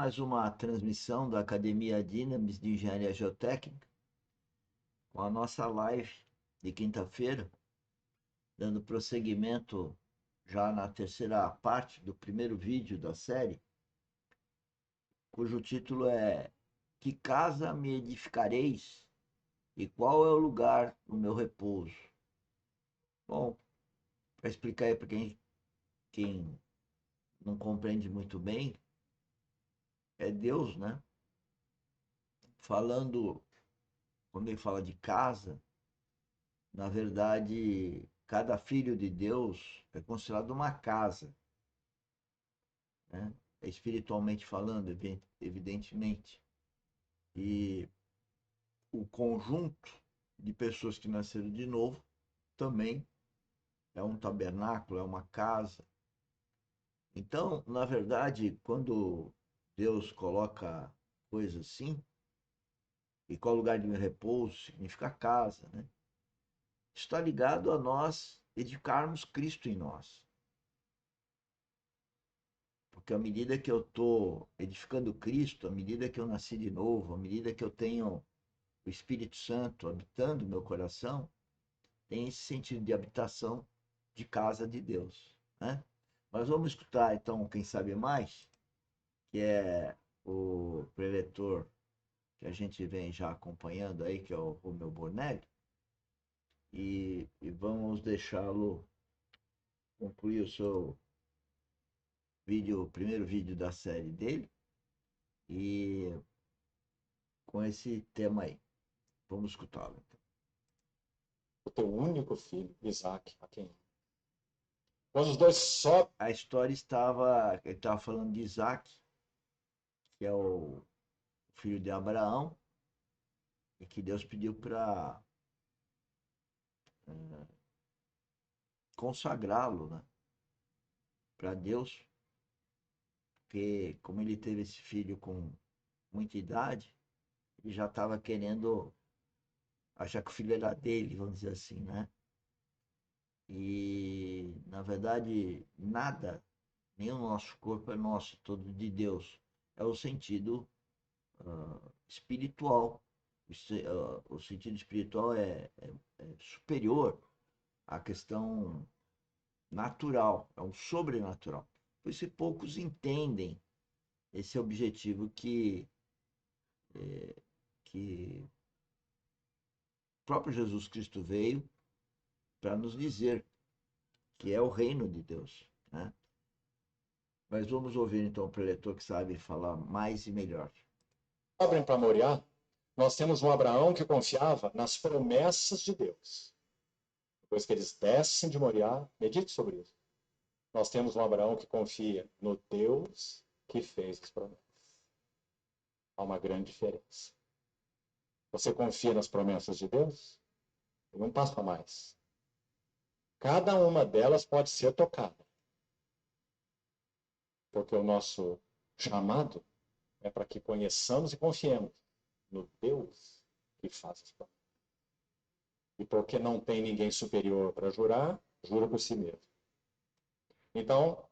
mais uma transmissão da Academia Dynamis de Engenharia Geotécnica, com a nossa live de quinta-feira, dando prosseguimento já na terceira parte do primeiro vídeo da série, cujo título é Que casa me edificareis e qual é o lugar do meu repouso? Bom, para explicar aí para quem não compreende muito bem, é Deus, né? Falando, quando ele fala de casa, na verdade, cada filho de Deus é considerado uma casa, né? Espiritualmente falando, evidentemente. E o conjunto de pessoas que nasceram de novo também é um tabernáculo, é uma casa. Então, na verdade, quando Deus coloca coisas assim, e qual lugar de repouso significa casa, né? Está ligado a nós edificarmos Cristo em nós. Porque à medida que eu estou edificando Cristo, à medida que eu nasci de novo, à medida que eu tenho o Espírito Santo habitando o meu coração, tem esse sentido de habitação de casa de Deus, né? Mas vamos escutar então, quem sabe mais, que é o preletor que a gente vem já acompanhando aí, que é o Romeu Bornelli, e vamos deixá-lo concluir o seu vídeo, o primeiro vídeo da série dele, e com esse tema aí. Vamos escutá-lo. Então. O teu único filho, Isaac, a quem? Quando os dois sobem. A história ele estava falando de Isaac, que é o filho de Abraão, e que Deus pediu para consagrá-lo, né, para Deus, porque como ele teve esse filho com muita idade, ele já estava querendo achar que o filho era dele, vamos dizer assim, né? E na verdade nada, nem o nosso corpo é nosso, todo de Deus. É o sentido espiritual. O sentido espiritual é superior à questão natural, é um sobrenatural. Por isso poucos entendem esse objetivo que o próprio Jesus Cristo veio para nos dizer, que é o reino de Deus, né? Mas vamos ouvir então o preletor que sabe falar mais e melhor. Sobem para Moriá, nós temos um Abraão que confiava nas promessas de Deus. Depois que eles descem de Moriá, medite sobre isso. Nós temos um Abraão que confia no Deus que fez as promessas. Há uma grande diferença. Você confia nas promessas de Deus? Tem um passo a mais. Cada uma delas pode ser tocada. Porque o nosso chamado é para que conheçamos e confiemos no Deus que faz as promessas. E porque não tem ninguém superior para jurar, jura por si mesmo. Então,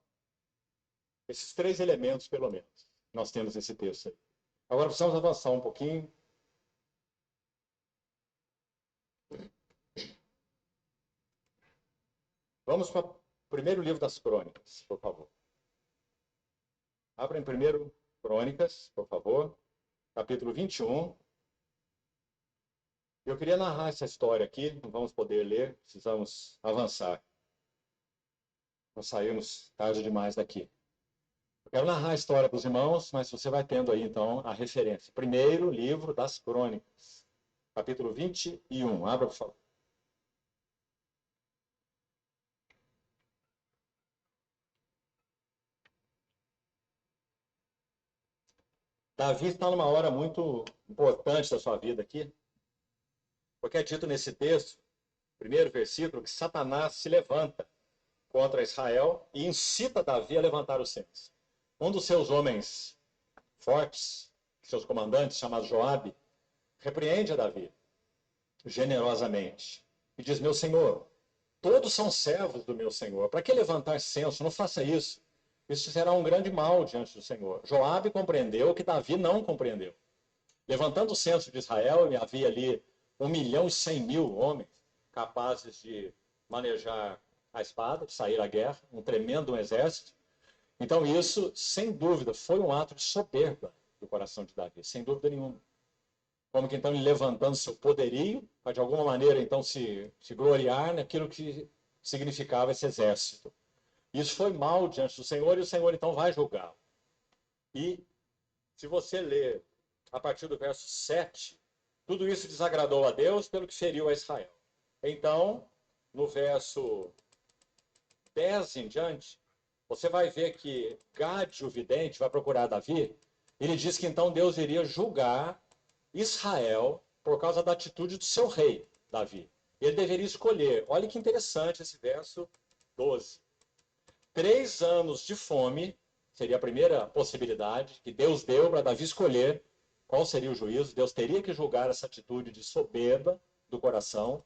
esses três elementos, pelo menos, nós temos esse texto aí. Agora precisamos avançar um pouquinho. Vamos para o primeiro livro das Crônicas, por favor. Abra em primeiro Crônicas, por favor, capítulo 21. Eu queria narrar essa história aqui, não vamos poder ler, precisamos avançar. Não saímos tarde demais daqui. Eu quero narrar a história para os irmãos, mas você vai tendo aí, então, a referência. Primeiro livro das Crônicas, capítulo 21. Abra, por favor. Davi está numa hora muito importante da sua vida aqui, porque é dito nesse texto, primeiro versículo, que Satanás se levanta contra Israel e incita Davi a levantar os cetro. Um dos seus homens fortes, seus comandantes, chamado Joabe, repreende a Davi generosamente e diz: meu senhor, todos são servos do meu senhor, para que levantar censo? Não faça isso. Isso será um grande mal diante do Senhor. Joabe compreendeu o que Davi não compreendeu. Levantando o censo de Israel, havia ali 1.100.000 homens capazes de manejar a espada, de sair à guerra, um tremendo exército. Então isso, sem dúvida, foi um ato de soberba do coração de Davi, sem dúvida nenhuma. Como que então ele levantando seu poderio, para de alguma maneira então se gloriar naquilo que significava esse exército. Isso foi mal diante do Senhor e o Senhor então vai julgá-lo. E se você ler a partir do verso 7, tudo isso desagradou a Deus pelo que feriu a Israel. Então, no verso 10 em diante, você vai ver que Gade, o vidente, vai procurar Davi. Ele diz que então Deus iria julgar Israel por causa da atitude do seu rei, Davi. Ele deveria escolher. Olha que interessante esse verso 12. 3 anos de fome seria a primeira possibilidade que Deus deu para Davi escolher qual seria o juízo. Deus teria que julgar essa atitude de soberba do coração.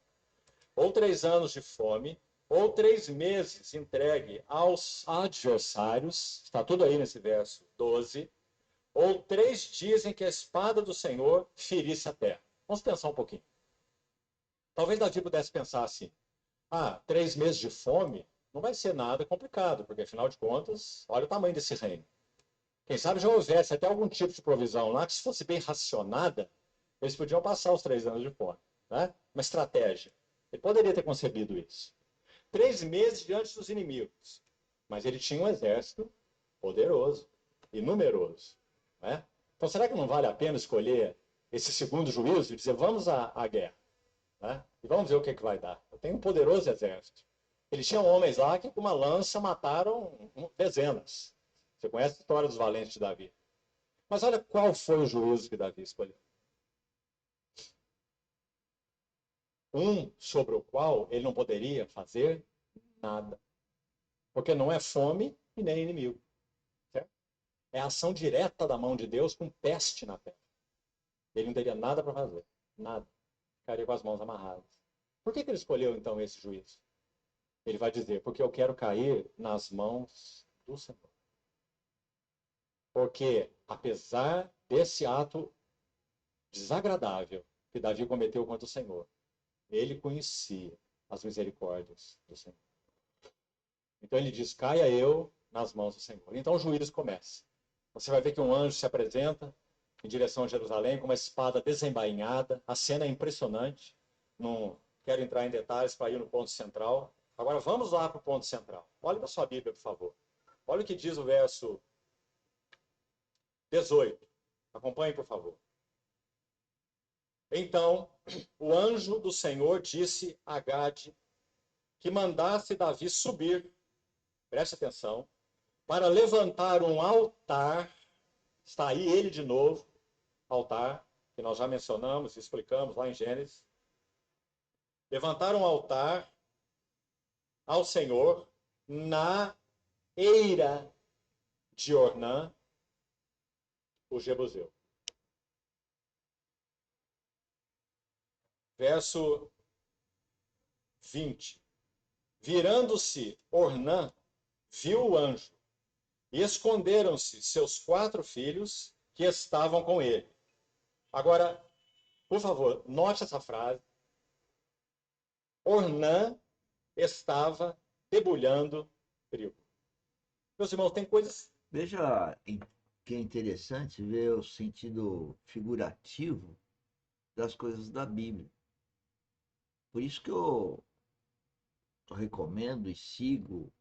Ou 3 anos de fome, ou 3 meses entregue aos adversários. Está tudo aí nesse verso 12. Ou 3 dias em que a espada do Senhor ferisse a terra. Vamos pensar um pouquinho. Talvez Davi pudesse pensar assim: 3 meses de fome não vai ser nada complicado, porque afinal de contas, olha o tamanho desse reino. Quem sabe já houvesse até algum tipo de provisão lá, que se fosse bem racionada, eles podiam passar os 3 anos de fome. Né? Uma estratégia. Ele poderia ter concebido isso. 3 meses diante dos inimigos. Mas ele tinha um exército poderoso e numeroso. Né? Então, será que não vale a pena escolher esse segundo juízo e dizer, vamos à guerra? Né? E vamos ver o que vai dar. Eu tenho um poderoso exército. Eles tinham homens lá que com uma lança mataram dezenas. Você conhece a história dos valentes de Davi. Mas olha qual foi o juízo que Davi escolheu. Um sobre o qual ele não poderia fazer nada. Porque não é fome e nem inimigo. Certo? É a ação direta da mão de Deus com peste na terra. Ele não teria nada para fazer. Nada. Ficaria com as mãos amarradas. Por que ele escolheu então esse juízo? Ele vai dizer, porque eu quero cair nas mãos do Senhor. Porque, apesar desse ato desagradável que Davi cometeu contra o Senhor, ele conhecia as misericórdias do Senhor. Então ele diz, caia eu nas mãos do Senhor. Então o juízo começa. Você vai ver que um anjo se apresenta em direção a Jerusalém com uma espada desembainhada. A cena é impressionante. Não quero entrar em detalhes para ir no ponto central. Agora vamos lá para o ponto central. Olhe para sua Bíblia, por favor. Olha o que diz o verso 18. Acompanhe, por favor. Então, o anjo do Senhor disse a Gade que mandasse Davi subir, preste atenção, para levantar um altar. Está aí ele de novo, altar, que nós já mencionamos e explicamos lá em Gênesis. Levantar um altar ao Senhor na eira de Ornã, o Jebuseu. Verso 20. Virando-se Ornã, viu o anjo, e esconderam-se seus 4 filhos que estavam com ele. Agora, por favor, note essa frase. Ornã estava debulhando trigo. Meus irmãos, tem coisas. Veja que é interessante ver o sentido figurativo das coisas da Bíblia. Por isso que eu recomendo e sigo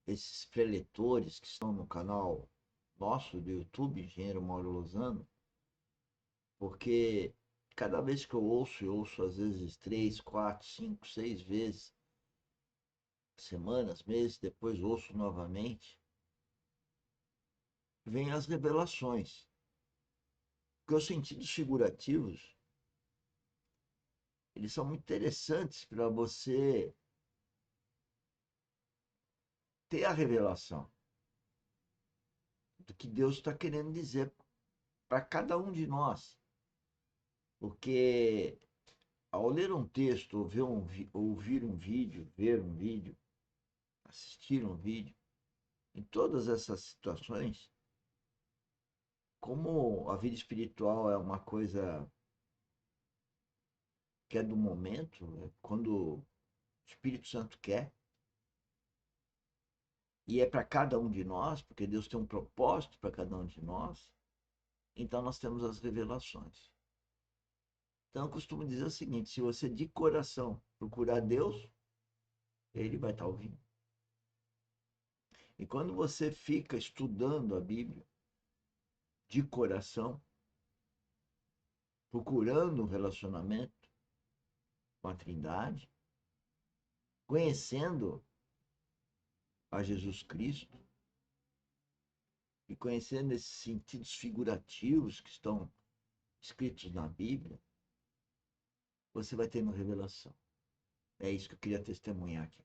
esses preletores que estão no canal nosso do YouTube, Engenheiro Mauro Lozano, porque cada vez que eu ouço às vezes 3, 4, 5, 6 vezes, semanas, meses, depois ouço novamente, vêm as revelações. Porque os sentidos figurativos, eles são muito interessantes para você ter a revelação do que Deus está querendo dizer para cada um de nós. Porque ao ler um texto, ouvir um vídeo, ver um vídeo, assistir um vídeo, Em todas essas situações, como a vida espiritual é uma coisa que é do momento, é quando o Espírito Santo quer, e é para cada um de nós, porque Deus tem um propósito para cada um de nós, então nós temos as revelações. Então eu costumo dizer o seguinte: se você de coração procurar Deus, ele vai estar ouvindo. E quando você fica estudando a Bíblia de coração, procurando um relacionamento com a Trindade, conhecendo a Jesus Cristo e conhecendo esses sentidos figurativos que estão escritos na Bíblia, você vai tendo revelação. É isso que eu queria testemunhar aqui.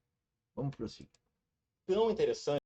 Vamos prosseguir. Tão interessante.